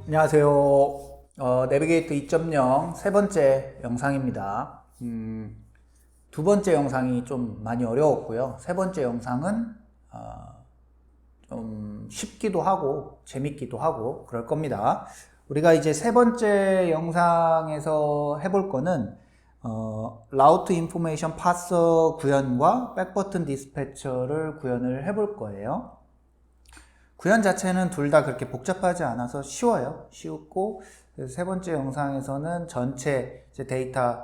안녕하세요. 내비게이터 2.0 세 번째 영상입니다. 두 번째 영상이 좀 많이 어려웠고요. 세 번째 영상은 좀 쉽기도 하고 재밌기도 하고 그럴 겁니다. 우리가 이제 세 번째 영상에서 해볼 거는 라우트 인포메이션 파서 구현과 백버튼 디스패처를 구현을 해볼 거예요. 구현 자체는 둘 다 그렇게 복잡하지 않아서 쉬워요. 쉽고, 그래서 세 번째 영상에서는 전체 데이터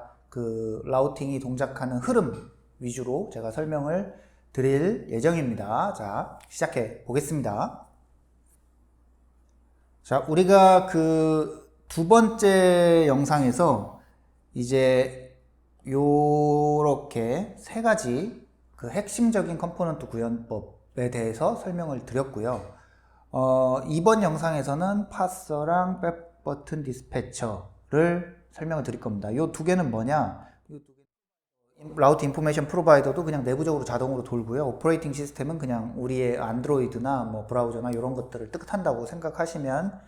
라우팅이 동작하는 흐름 위주로 제가 설명을 드릴 예정입니다. 자, 시작해 보겠습니다. 자, 우리가 두 번째 영상에서 이제 요렇게 세 가지 핵심적인 컴포넌트 구현법에 대해서 설명을 드렸고요. 이번 영상에서는 파서랑 백버튼 디스패처를 설명을 드릴 겁니다. 이 두 개는 뭐냐? 라우트 인포메이션 프로바이더도 그냥 내부적으로 자동으로 돌고요. 오퍼레이팅 시스템은 그냥 우리의 안드로이드나 뭐 브라우저나 이런 것들을 뜻한다고 생각하시면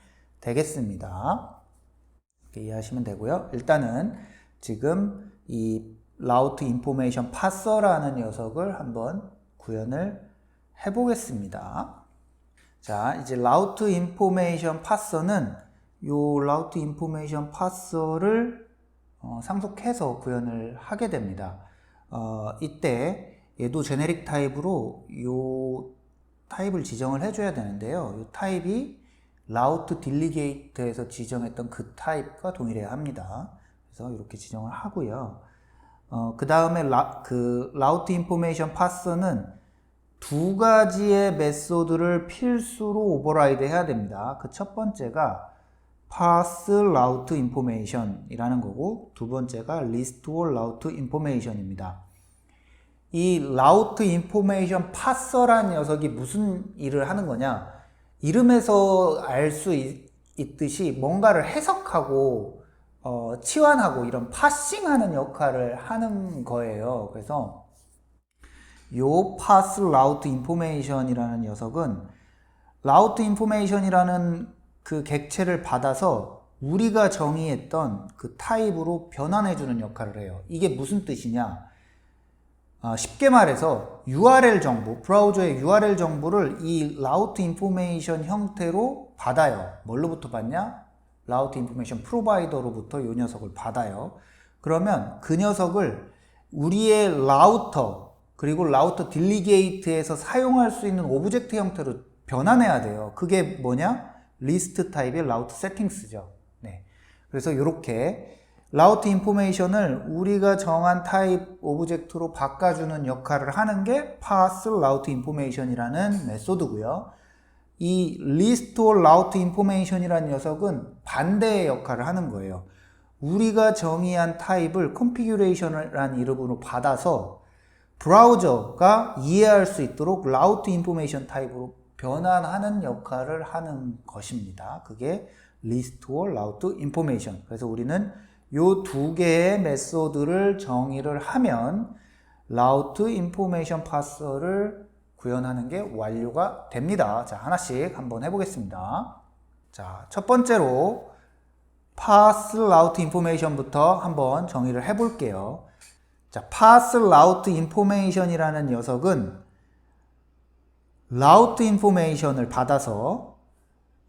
되겠습니다. 이렇게 이해하시면 되고요. 일단은 지금 이 라우트 인포메이션 파서라는 녀석을 한번 구현을 해보겠습니다. 자, 이제 라우트 인포메이션 파서는 요 라우트 인포메이션 파서를 상속해서 구현을 하게 됩니다. 이때 얘도 제네릭 타입으로 요 타입을 지정을 해줘야 되는데요. 요 타입이 라우트 딜리게이트에서 지정했던 그 타입과 동일해야 합니다. 그래서 이렇게 지정을 하고요. 그 다음에 라우트 인포메이션 파서는 두 가지의 메소드를 필수로 오버라이드 해야 됩니다. 그 첫 번째가 pass route information 이라는 거고, 두 번째가 restore route information입니다. 이 route information parser라는 녀석이 무슨 일을 하는 거냐? 이름에서 알 수 있듯이 뭔가를 해석하고 치환하고 이런 파싱하는 역할을 하는 거예요. 그래서 요 pass route information이라는 녀석은 route information이라는 그 객체를 받아서 우리가 정의했던 그 타입으로 변환해주는 역할을 해요. 이게 무슨 뜻이냐? 쉽게 말해서 URL 정보, 브라우저의 URL 정보를 이 route information 형태로 받아요. 뭘로부터 받냐? route information 프로바이더로부터 이 녀석을 받아요. 그러면 그 녀석을 우리의 라우터 그리고 라우터 딜리게이트에서 사용할 수 있는 오브젝트 형태로 변환해야 돼요. 그게 뭐냐? 리스트 타입의 라우트 세팅스죠. 네. 그래서 이렇게 라우트 인포메이션을 우리가 정한 타입 오브젝트로 바꿔주는 역할을 하는 게 pass route information이라는 메소드고요. 이 restore route information이라는 녀석은 반대의 역할을 하는 거예요. 우리가 정의한 타입을 configuration이라는 이름으로 받아서 브라우저가 이해할 수 있도록 라우트 인포메이션 타입으로 변환하는 역할을 하는 것입니다. 그게 restore route information. 그래서 우리는 요 두 개의 메소드를 정의를 하면 라우트 인포메이션 파서를 구현하는 게 완료가 됩니다. 자, 하나씩 한번 해보겠습니다. 자, 첫 번째로 pass route information부터 한번 정의를 해볼게요. 자, pass route information이라는 녀석은 route information을 받아서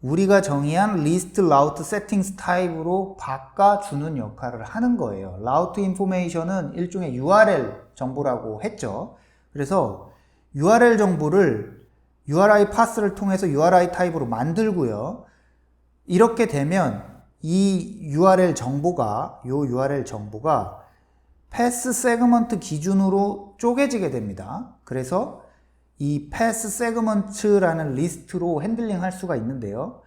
우리가 정의한 list route settings 타입으로 바꿔주는 역할을 하는 거예요. route information은 일종의 URL 정보라고 했죠. 그래서 URL 정보를 URI pass를 통해서 URI 타입으로 만들고요. 이렇게 되면 이 URL 정보가 패스 세그먼트 기준으로 쪼개지게 됩니다. 그래서 이 패스 세그먼트라는 리스트로 핸들링 할 수가 있는데요.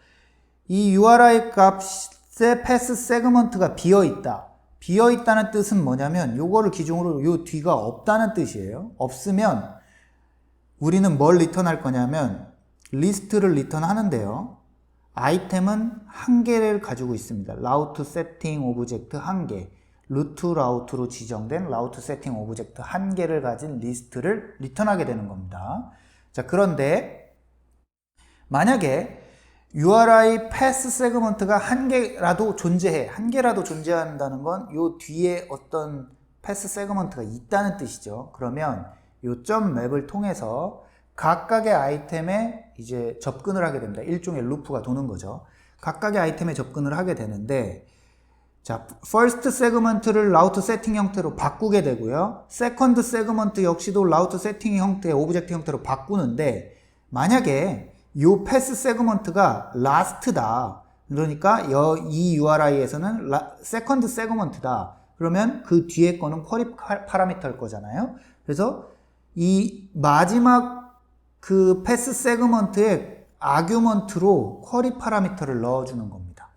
이 URI 값의 패스 세그먼트가 비어있다. 비어있다는 뜻은 뭐냐면 요거를 기준으로 요 뒤가 없다는 뜻이에요. 없으면 우리는 뭘 리턴할 거냐면 리스트를 리턴하는데요. 아이템은 한 개를 가지고 있습니다. 라우트 세팅 오브젝트 한 개. 루트 라우트로 지정된 라우트 세팅 오브젝트 한 개를 가진 리스트를 리턴하게 되는 겁니다. 자, 그런데 만약에 URI 패스 세그먼트가 한 개라도 존재해. 한 개라도 존재한다는 건 요 뒤에 어떤 패스 세그먼트가 있다는 뜻이죠. 그러면 요 점 맵을 통해서 각각의 아이템에 이제 접근을 하게 됩니다. 일종의 루프가 도는 거죠. 각각의 아이템에 접근을 하게 되는데, 자, first 세그먼트를 라우트 세팅 형태로 바꾸게 되고요. second 세그먼트 역시도 라우트 세팅 형태, 오브젝트 형태로 바꾸는데, 만약에 요 패스 세그먼트가 last다. 그러니까 이 URI에서는 second 세그먼트다. 그러면 그 뒤에 거는 쿼리 파라미터일 거잖아요. 그래서 이 마지막 그 패스 세그먼트의 아규먼트로 쿼리 파라미터를 넣어주는 겁니다.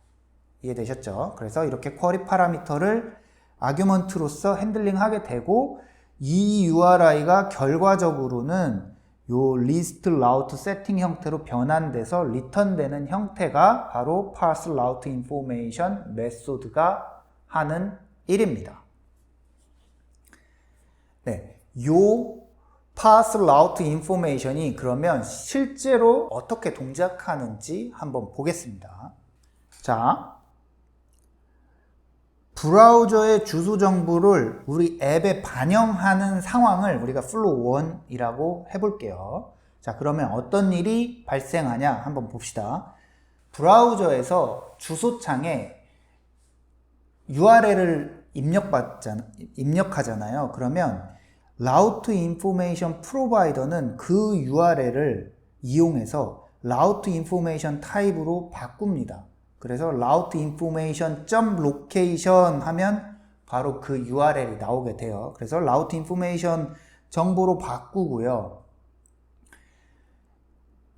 이해되셨죠? 그래서 이렇게 쿼리 파라미터를 아규먼트로서 핸들링하게 되고, 이 URI가 결과적으로는 요 리스트 라우트 세팅 형태로 변환돼서 리턴되는 형태가 바로 parse route information 메소드가 하는 일입니다. 네, 요 parse route information이 그러면 실제로 어떻게 동작하는지 한번 보겠습니다. 자, 브라우저의 주소 정보를 우리 앱에 반영하는 상황을 우리가 flow 1이라고 해볼게요. 자, 그러면 어떤 일이 발생하냐 한번 봅시다. 브라우저에서 주소창에 URL을 입력하잖아요. 그러면 Route Information Provider는 그 URL을 이용해서 Route Information 타입으로 바꿉니다. 그래서 Route Information .location 하면 바로 그 URL이 나오게 돼요. 그래서 Route Information 정보로 바꾸고요.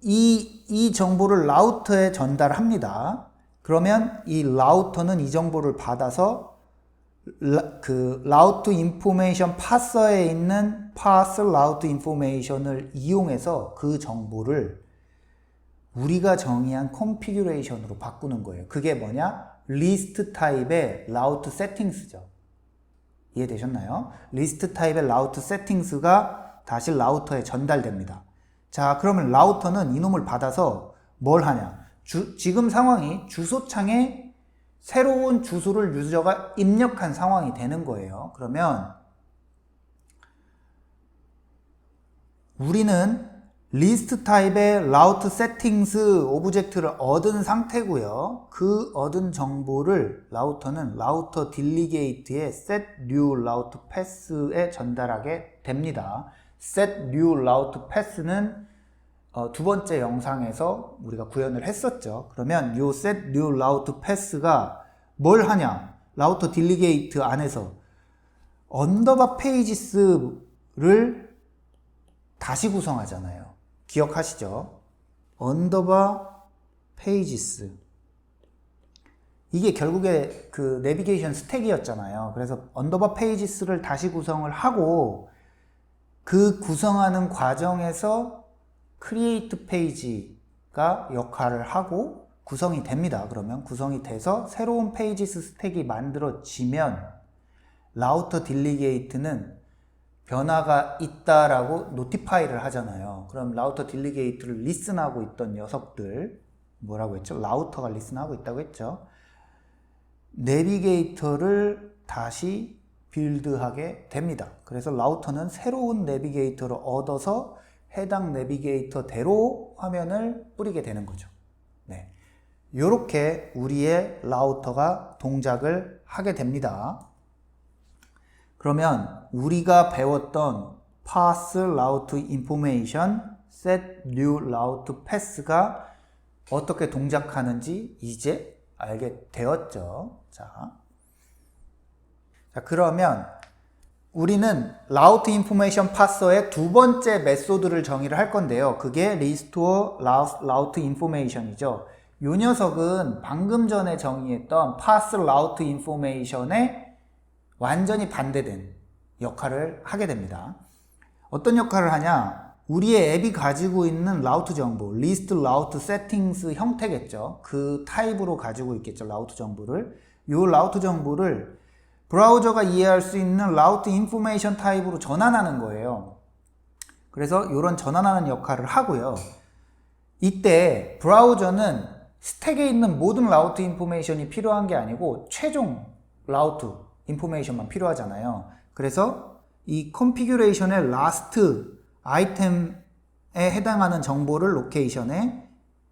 이 정보를 라우터에 전달합니다. 그러면 이 라우터는 이 정보를 받아서 그 라우트 인포메이션 파서에 있는 파스 라우트 인포메이션을 이용해서 그 정보를 우리가 정의한 컨피규레이션으로 바꾸는 거예요. 그게 뭐냐? 리스트 타입의 라우트 세팅스죠. 이해되셨나요? 리스트 타입의 라우트 세팅스가 다시 라우터에 전달됩니다. 자, 그러면 라우터는 이놈을 받아서 뭘 하냐? 지금 상황이 주소창에 새로운 주소를 유저가 입력한 상황이 되는 거예요. 그러면 우리는 리스트 타입의 라우트 세팅스 오브젝트를 얻은 상태고요. 그 얻은 정보를 라우터는 라우터 딜리게이트의 set new route pass에 전달하게 됩니다. set new route pass는 두 번째 영상에서 우리가 구현을 했었죠. 그러면 이 set new route pass가 뭘 하냐? 라우터 딜리게이트 안에서 언더바 페이지스를 다시 구성하잖아요. 기억하시죠? 언더바 페이지스. 이게 결국에 그 내비게이션 스택이었잖아요. 그래서 언더바 페이지스를 다시 구성을 하고 그 구성하는 과정에서 크리에이트 페이지가 역할을 하고 구성이 됩니다. 그러면 구성이 돼서 새로운 페이지스 스택이 만들어지면 라우터 딜리게이트는 변화가 있다라고 노티파이를 하잖아요. 그럼 라우터 딜리게이트를 리슨하고 있던 녀석들 뭐라고 했죠? 라우터가 리슨하고 있다고 했죠. 내비게이터를 다시 빌드하게 됩니다. 그래서 라우터는 새로운 내비게이터를 얻어서 해당 내비게이터대로 화면을 뿌리게 되는 거죠. 네, 이렇게 우리의 라우터가 동작을 하게 됩니다. 그러면 우리가 배웠던 pass route information, set new route pass가 어떻게 동작하는지 이제 알게 되었죠. 자, 그러면 우리는 route information parser의 두 번째 메소드를 정의를 할 건데요. 그게 restore route information이죠. 이 녀석은 방금 전에 정의했던 pass route information의 완전히 반대된 역할을 하게 됩니다. 어떤 역할을 하냐? 우리의 앱이 가지고 있는 라우트 정보, 리스트 라우트 세팅스 형태겠죠. 그 타입으로 가지고 있겠죠. 라우트 정보를. 이 라우트 정보를 브라우저가 이해할 수 있는 라우트 인포메이션 타입으로 전환하는 거예요. 그래서 이런 전환하는 역할을 하고요. 이때 브라우저는 스택에 있는 모든 라우트 인포메이션이 필요한 게 아니고 최종 라우트 인포메이션만 필요하잖아요. 그래서 이 컨피규레이션의 라스트 아이템에 해당하는 정보를 로케이션에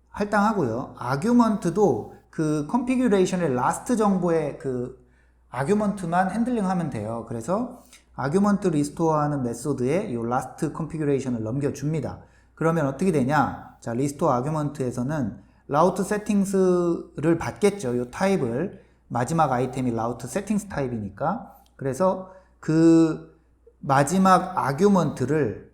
할당하고요. 아규먼트도 그 컨피규레이션의 라스트 정보의 그 아규먼트만 핸들링하면 돼요. 그래서 아규먼트 리스토어하는 메소드에 이 라스트 컨피규레이션을 넘겨줍니다. 그러면 어떻게 되냐? 자, 리스토어 아규먼트에서는 라우트 세팅스를 받겠죠. 이 타입을. 마지막 아이템이 라우트 세팅스 타입이니까. 그래서 그 마지막 아규먼트를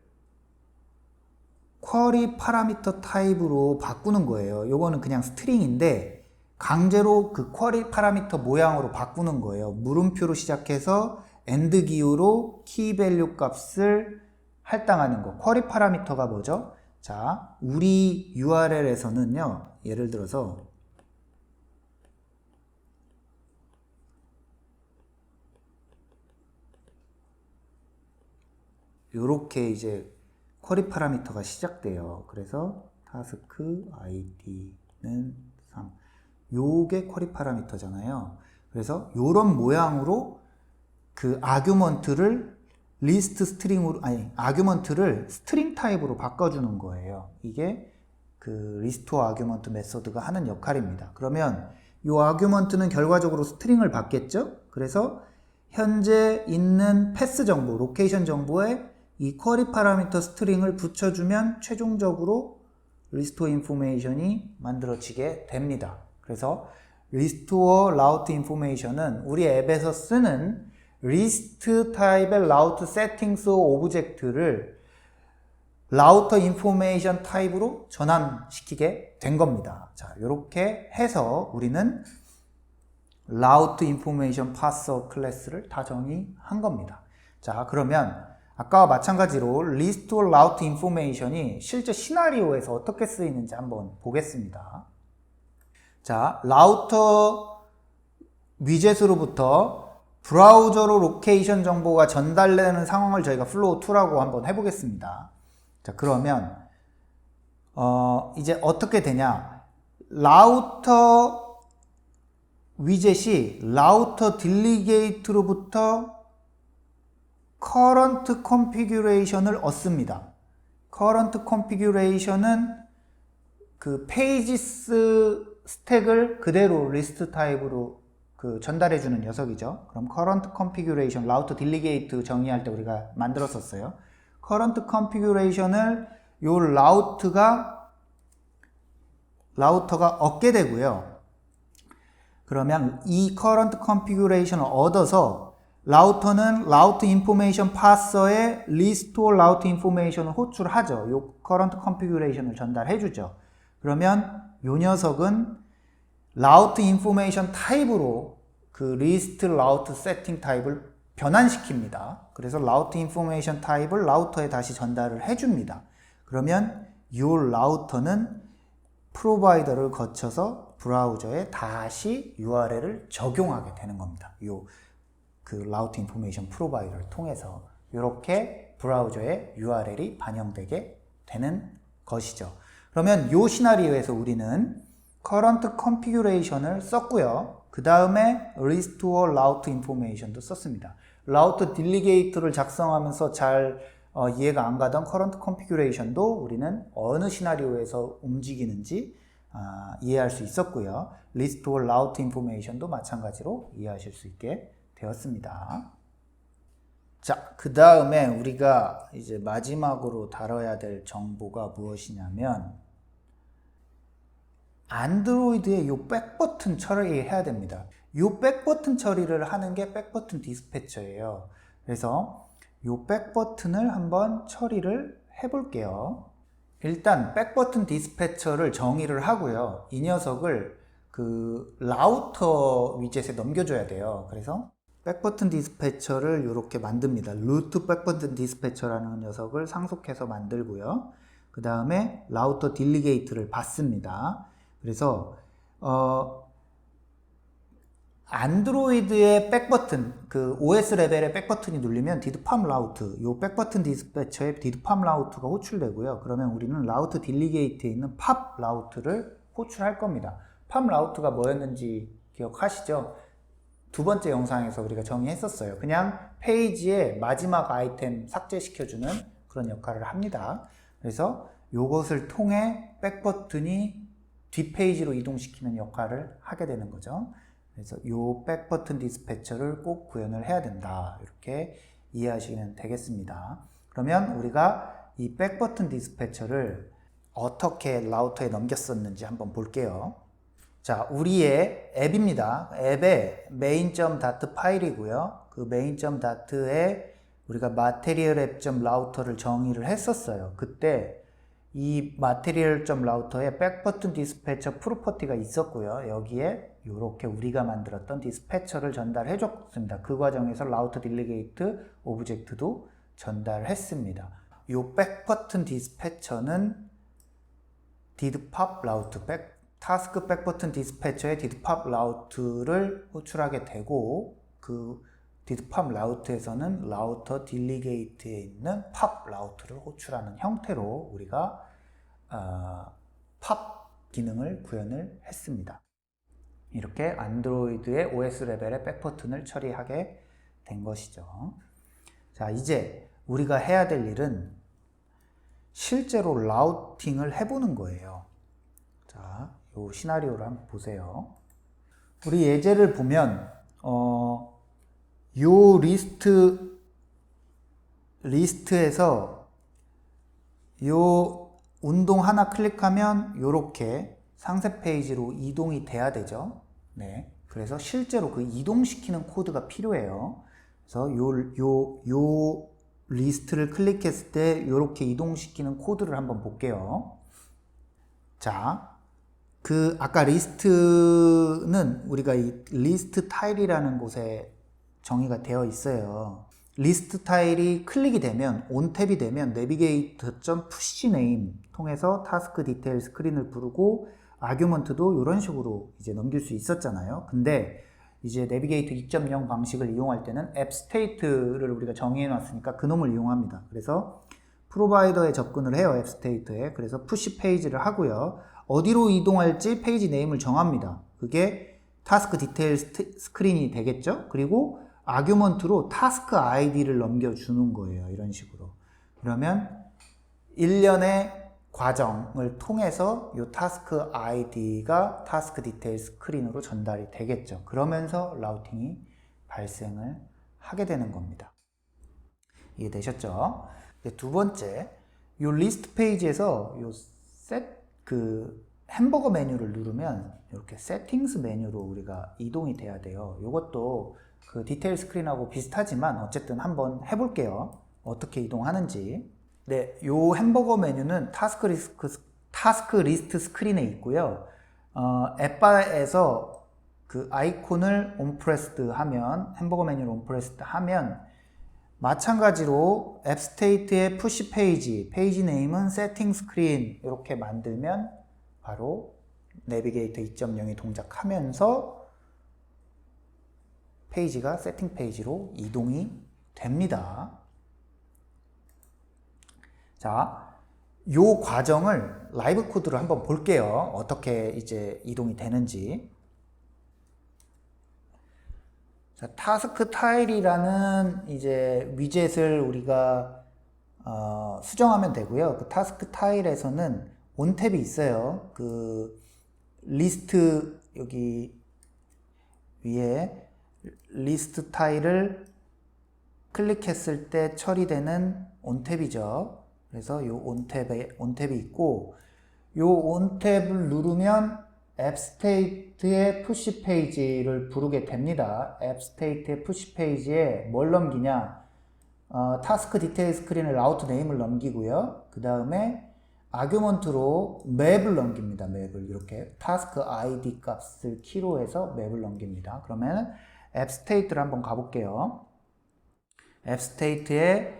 쿼리 파라미터 타입으로 바꾸는 거예요. 요거는 그냥 스트링인데 강제로 그 쿼리 파라미터 모양으로 바꾸는 거예요. 물음표로 시작해서 엔드 기호로 키 밸류 값을 할당하는 거. 쿼리 파라미터가 뭐죠? 자, 우리 URL에서는요. 예를 들어서 요렇게 이제 쿼리 파라미터가 시작돼요. 그래서 task id는 3. 요게 쿼리 파라미터잖아요. 그래서 요런 모양으로 그 아규먼트를 리스트 스트링으로, 아니, 아규먼트를 스트링 타입으로 바꿔주는 거예요. 이게 그 리스토어 아규먼트 메소드가 하는 역할입니다. 그러면 이 아규먼트는 결과적으로 스트링을 받겠죠? 그래서 현재 있는 패스 정보, 로케이션 정보에 이 쿼리 파라미터 스트링을 붙여주면 최종적으로 리스토어 인포메이션이 만들어지게 됩니다. 그래서 리스토어 라우트 인포메이션은 우리 앱에서 쓰는 리스트 타입의 라우트 세팅스 오브젝트를 라우터 인포메이션 타입으로 전환시키게 된 겁니다. 자, 이렇게 해서 우리는 라우트 인포메이션 파서 클래스를 다 정의한 겁니다. 자, 그러면 아까와 마찬가지로 리스토어 라우트 인포메이션이 실제 시나리오에서 어떻게 쓰이는지 한번 보겠습니다. 자, 라우터 위젯으로부터 브라우저로 로케이션 정보가 전달되는 상황을 저희가 플로우2라고 한번 해보겠습니다. 자, 그러면 이제 어떻게 되냐? 라우터 위젯이 라우터 딜리게이트로부터 current configuration을 얻습니다. current configuration은 그 pages 스택을 그대로 리스트 타입으로 그 전달해주는 녀석이죠. 그럼 current configuration, 라우터 딜리게이트 정의할 때 우리가 만들었었어요. current configuration을 요 라우터가 얻게 되고요. 그러면 이 current configuration을 얻어서 라우터는 라우트 인포메이션 파서에 restore 라우트 인포메이션을 호출하죠. 요 current configuration을 전달해주죠. 그러면 요 녀석은 라우트 인포메이션 타입으로 그 리스트 라우트 세팅 타입을 변환시킵니다. 그래서 라우트 인포메이션 타입을 라우터에 다시 전달을 해줍니다. 그러면 이 라우터는 프로바이더를 거쳐서 브라우저에 다시 URL을 적용하게 되는 겁니다. 그 라우트 인포메이션 프로바이더를 통해서 이렇게 브라우저에 URL이 반영되게 되는 것이죠. 그러면 이 시나리오에서 우리는 current configuration을 썼고요. 그 다음에 restore route information도 썼습니다. 라우터 딜리게이트를 작성하면서 잘 이해가 안 가던 current configuration도 우리는 어느 시나리오에서 움직이는지 이해할 수 있었고요. restore route information도 마찬가지로 이해하실 수 있게 되었습니다. 자, 그 다음에 우리가 이제 마지막으로 다뤄야 될 정보가 무엇이냐면 안드로이드의 요 백버튼 처리해야 됩니다. 요 백버튼 처리를 하는 게 백버튼 디스패처예요. 그래서 요 백버튼을 한번 처리를 해볼게요. 일단 백버튼 디스패처를 정의를 하고요. 이 녀석을 그 라우터 위젯에 넘겨줘야 돼요. 그래서 백버튼 디스패처를 이렇게 만듭니다. 루트 백버튼 디스패처라는 녀석을 상속해서 만들고요. 그 다음에 라우터 딜리게이트를 받습니다. 그래서 안드로이드의 백버튼, 그 OS 레벨의 백버튼이 눌리면 디드팜 라우트, 요 백버튼 디스패처에 디드팜 라우트가 호출되고요. 그러면 우리는 라우트 딜리게이트에 있는 팝 라우트를 호출할 겁니다. 팝 라우트가 뭐였는지 기억하시죠? 두 번째 영상에서 우리가 정의했었어요. 그냥 페이지의 마지막 아이템 삭제시켜주는 그런 역할을 합니다. 그래서 이것을 통해 백버튼이 뒷페이지로 이동시키는 역할을 하게 되는 거죠. 그래서 이 백버튼 디스패처를 꼭 구현을 해야 된다. 이렇게 이해하시면 되겠습니다. 그러면 우리가 이 백버튼 디스패처를 어떻게 라우터에 넘겼었는지 한번 볼게요. 자, 우리의 앱입니다. 앱의 main.dat 파일이고요. 그 main.dat에 우리가 material app.router를 정의를 했었어요. 그때 이 material.router에 백버튼 디스패처 프로퍼티가 있었고요. 여기에 이렇게 우리가 만들었던 디스패처를 전달해 줬습니다. 그 과정에서 라우터 딜리게이트 오브젝트도 전달했습니다. 이 백버튼 디스패처는 didpop 라우트, 타스크 백버튼 디스패처의 didpop 라우트를 호출하게 되고, 그 didpop 라우트에서는 라우터 딜리게이트에 있는 pop 라우트를 호출하는 형태로 우리가 pop 기능을 구현을 했습니다. 이렇게 안드로이드의 OS 레벨의 백버튼을 처리하게 된 것이죠. 자, 이제 우리가 해야 될 일은 실제로 라우팅을 해보는 거예요. 자, 이 시나리오를 한번 보세요. 우리 예제를 보면 요 리스트에서 요 운동 하나 클릭하면 요렇게 상세 페이지로 이동이 돼야 되죠. 네. 그래서 실제로 그 이동시키는 코드가 필요해요. 그래서 요 리스트를 클릭했을 때 요렇게 이동시키는 코드를 한번 볼게요. 자, 아까 리스트는 우리가 이 리스트 타일이라는 곳에 정의가 되어 있어요. 리스트 타일이 클릭이 되면, 온 탭이 되면 navigate.pushName 통해서 타스크 디테일 스크린을 부르고 아규먼트도 이런 식으로 이제 넘길 수 있었잖아요. 근데 이제 내비게이트 2.0 방식을 이용할 때는 앱 스테이트를 우리가 정의해 놨으니까 그놈을 이용합니다. 그래서 프로바이더에 접근을 해요. 앱 스테이트에. 그래서 푸시 페이지를 하고요. 어디로 이동할지 페이지 네임을 정합니다. 그게 타스크 디테일 스크린이 되겠죠. 그리고 아규먼트로 타스크 아이디를 넘겨주는 거예요. 이런 식으로. 그러면 일련의 과정을 통해서 이 타스크 아이디가 타스크 디테일 스크린으로 전달이 되겠죠. 그러면서 라우팅이 발생을 하게 되는 겁니다. 이해되셨죠? 두 번째, 이 리스트 페이지에서 햄버거 메뉴를 누르면 이렇게 세팅스 메뉴로 우리가 이동이 돼야 돼요. 이것도 그 디테일 스크린하고 비슷하지만 어쨌든 한번 해볼게요. 어떻게 이동하는지. 네, 요 햄버거 메뉴는 타스크 리스트 스크린에 있고요. 앱바에서 그 아이콘을 온프레스드 하면, 햄버거 메뉴를 온프레스드 하면 마찬가지로 앱 스테이트의 푸시 페이지 네임은 세팅 스크린 이렇게 만들면 바로 내비게이터 2.0이 동작하면서 페이지가 세팅 페이지로 이동이 됩니다. 자, 요 과정을 라이브 코드로 한번 볼게요. 어떻게 이제 이동이 되는지. 자, 타스크 타일이라는 이제 위젯을 우리가 수정하면 되고요. 그 타스크 타일에서는 온 탭이 있어요. 그 리스트 여기 위에 리스트 타일을 클릭했을 때 처리되는 온 탭이죠. 그래서 요 온 탭이 있고, 요 온 탭을 누르면 앱 스테이트의 푸시 페이지를 부르게 됩니다. 앱 스테이트의 푸시 페이지에 뭘 넘기냐? 타스크 디테일 스크린을 라우트 네임을 넘기고요. 그 다음에 아규먼트로 맵을 넘깁니다. 맵을 이렇게 타스크 아이디 값을 키로 해서 맵을 넘깁니다. 그러면 앱 스테이트를 한번 가볼게요. 앱 스테이트에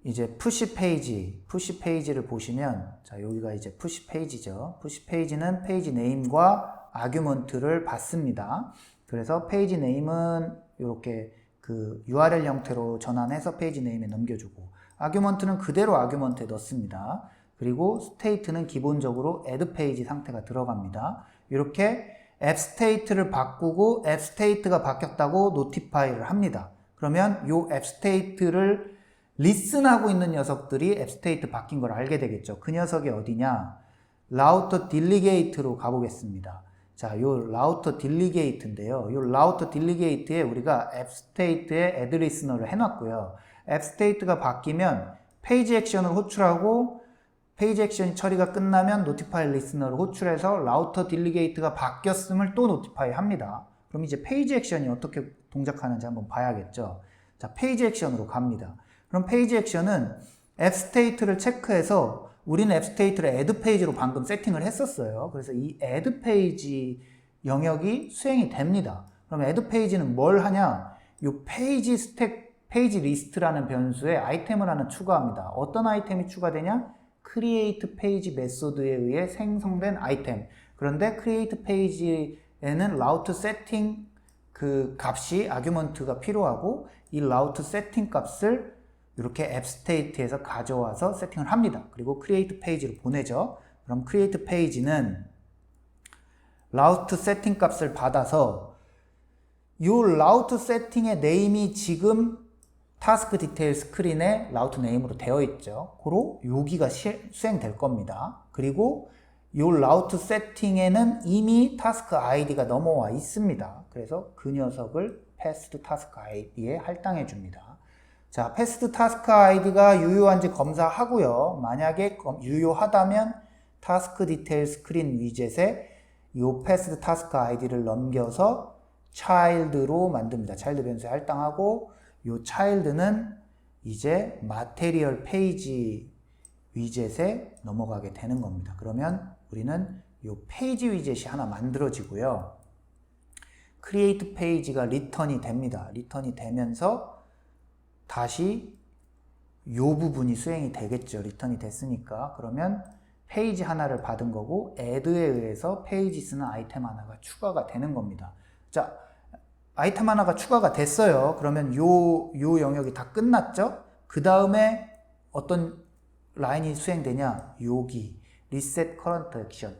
이제 푸시 페이지를 보시면, 자, 여기가 이제 푸시 페이지죠. 푸시 페이지는 페이지 네임과 아규먼트를 받습니다. 그래서 페이지 네임은 이렇게 그 URL 형태로 전환해서 페이지 네임에 넘겨주고, 아규먼트는 그대로 아규먼트에 넣습니다. 그리고 스테이트는 기본적으로 애드 페이지 상태가 들어갑니다. 이렇게 앱 스테이트를 바꾸고 앱 스테이트가 바뀌었다고 노티파이를 합니다. 그러면 요 앱 스테이트를 리슨하고 있는 녀석들이 앱 스테이트 바뀐 걸 알게 되겠죠. 그 녀석이 어디냐? 라우터 딜리게이트로 가보겠습니다. 자, 요 라우터 딜리게이트인데요. 요 라우터 딜리게이트에 우리가 앱 스테이트에 애드 리스너를 해놨고요. 앱 스테이트가 바뀌면 페이지 액션을 호출하고 페이지 액션 처리가 끝나면 노티파이 리스너를 호출해서 라우터 딜리게이트가 바뀌었음을 또 노티파이 합니다. 그럼 이제 페이지 액션이 어떻게 동작하는지 한번 봐야겠죠. 자, 페이지 액션으로 갑니다. 그럼 페이지 액션은 앱 스테이트를 체크해서 우리는 앱 스테이트를 애드 페이지로 방금 세팅을 했었어요. 그래서 이 애드 페이지 영역이 수행이 됩니다. 그럼 애드 페이지는 뭘 하냐? 이 페이지 스택, 페이지 리스트라는 변수에 아이템을 하나 추가합니다. 어떤 아이템이 추가되냐? create page 메소드에 의해 생성된 아이템. 그런데 create page에는 route setting 그 값이 아규먼트가 필요하고 이 route setting 값을 이렇게 앱 스테이트에서 가져와서 세팅을 합니다. 그리고 create page로 보내죠. 그럼 create page는 route setting 값을 받아서 이 route setting의 네임이 지금 타스크 디테일 스크린에 라우트 네임으로 되어 있죠. 고로 여기가 수행될 겁니다. 그리고 이 라우트 세팅에는 이미 타스크 아이디가 넘어와 있습니다. 그래서 그 녀석을 패스드 타스크 아이디에 할당해 줍니다. 자, 패스드 타스크 아이디가 유효한지 검사하고요. 만약에 유효하다면 타스크 디테일 스크린 위젯에 이 패스드 타스크 아이디를 넘겨서 child로 만듭니다. 차일드 변수에 할당하고 요 차일드는 이제 마테리얼 페이지 위젯에 넘어가게 되는 겁니다. 그러면 우리는 요 페이지 위젯이 하나 만들어지고요. 크리에이트 페이지가 리턴이 됩니다. 리턴이 되면서 다시 요 부분이 수행이 되겠죠. 리턴이 됐으니까. 그러면 페이지 하나를 받은 거고 add에 의해서 페이지 쓰는 아이템 하나가 추가가 되는 겁니다. 자, 아이템 하나가 추가가 됐어요. 그러면 요 영역이 다 끝났죠? 그 다음에 어떤 라인이 수행되냐? 여기 reset current action.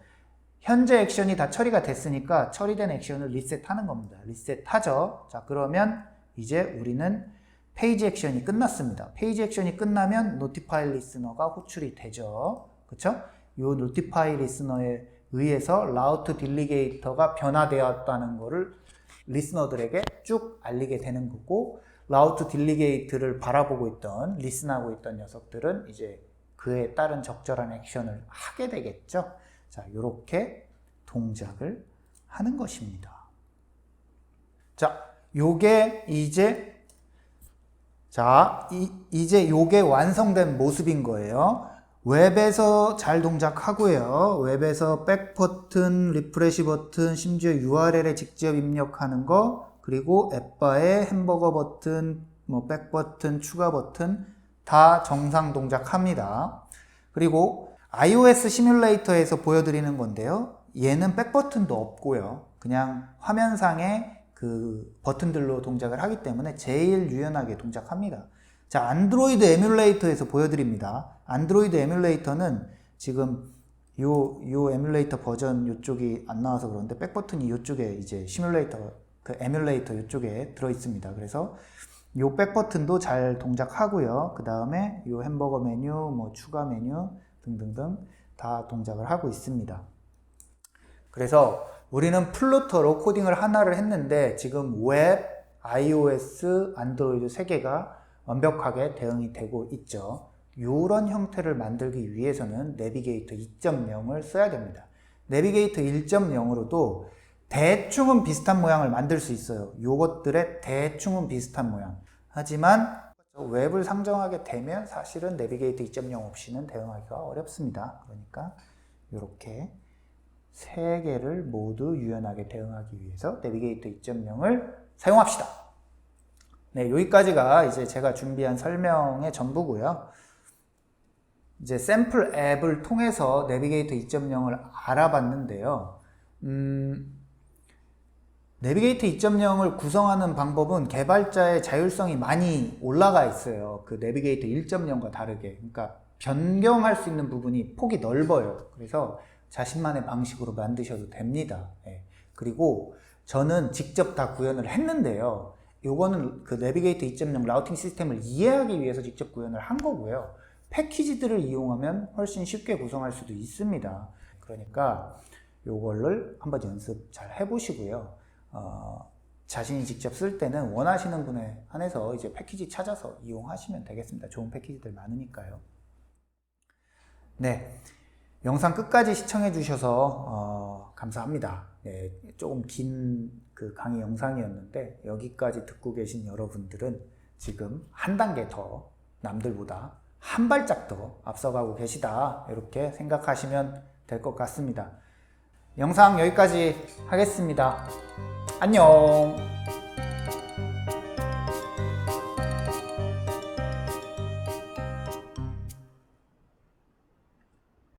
현재 액션이 다 처리가 됐으니까 처리된 액션을 리셋하는 겁니다. 리셋하죠. 자, 그러면 이제 우리는 페이지 액션이 끝났습니다. 페이지 액션이 끝나면 notify listener가 호출이 되죠. 그쵸? 요 notify listener에 의해서 route delegator가 변화되었다는 거를 리스너들에게 쭉 알리게 되는 거고 라우트 딜리게이트를 바라보고 있던 리슨하고 있던 녀석들은 이제 그에 따른 적절한 액션을 하게 되겠죠. 자, 요렇게 동작을 하는 것입니다. 자, 요게 이제 이제 요게 완성된 모습인 거예요. 웹에서 잘 동작하고요. 웹에서 백 버튼, 리프레시 버튼, 심지어 URL에 직접 입력하는 거, 그리고 앱바에 햄버거 버튼, 백 버튼, 추가 버튼 다 정상 동작합니다. 그리고 iOS 시뮬레이터에서 보여드리는 건데요. 얘는 백 버튼도 없고요. 그냥 화면상에 그 버튼들로 동작을 하기 때문에 제일 유연하게 동작합니다. 자, 안드로이드 에뮬레이터에서 보여드립니다. 안드로이드 에뮬레이터는 지금 요 에뮬레이터 버전 요쪽이 안 나와서 그런데 백 버튼이 요쪽에 이제 시뮬레이터 그 에뮬레이터 요쪽에 들어 있습니다. 그래서 요 백 버튼도 잘 동작하고요. 그 다음에 요 햄버거 메뉴, 뭐 추가 메뉴 등등등 다 동작을 하고 있습니다. 그래서 우리는 플루터로 코딩을 하나를 했는데 지금 웹, iOS, 안드로이드 3개가 완벽하게 대응이 되고 있죠. 이런 형태를 만들기 위해서는 내비게이터 2.0을 써야 됩니다. 내비게이터 1.0으로도 대충은 비슷한 모양을 만들 수 있어요. 요것들의 대충은 비슷한 모양. 하지만 웹을 상정하게 되면 사실은 내비게이터 2.0 없이는 대응하기가 어렵습니다. 그러니까 이렇게 3개를 모두 유연하게 대응하기 위해서 내비게이터 2.0을 사용합시다. 네, 여기까지가 이제 제가 준비한 설명의 전부고요. 이제 샘플 앱을 통해서 내비게이터 2.0을 알아봤는데요. 내비게이터 2.0을 구성하는 방법은 개발자의 자율성이 많이 올라가 있어요. 그 내비게이터 1.0과 다르게. 그러니까 변경할 수 있는 부분이 폭이 넓어요. 그래서 자신만의 방식으로 만드셔도 됩니다. 네. 그리고 저는 직접 다 구현을 했는데요. 요거는 그 내비게이터 2.0 라우팅 시스템을 이해하기 위해서 직접 구현을 한 거고요. 패키지들을 이용하면 훨씬 쉽게 구성할 수도 있습니다. 그러니까 요거를 한번 연습 잘 해보시고요. 자신이 직접 쓸 때는 원하시는 분에 한해서 이제 패키지 찾아서 이용하시면 되겠습니다. 좋은 패키지들 많으니까요. 네, 영상 끝까지 시청해 주셔서 감사합니다. 네, 조금 긴 그 강의 영상이었는데 여기까지 듣고 계신 여러분들은 지금 한 단계 더 남들보다 한 발짝 더 앞서가고 계시다, 이렇게 생각하시면 될 것 같습니다. 영상 여기까지 하겠습니다. 안녕.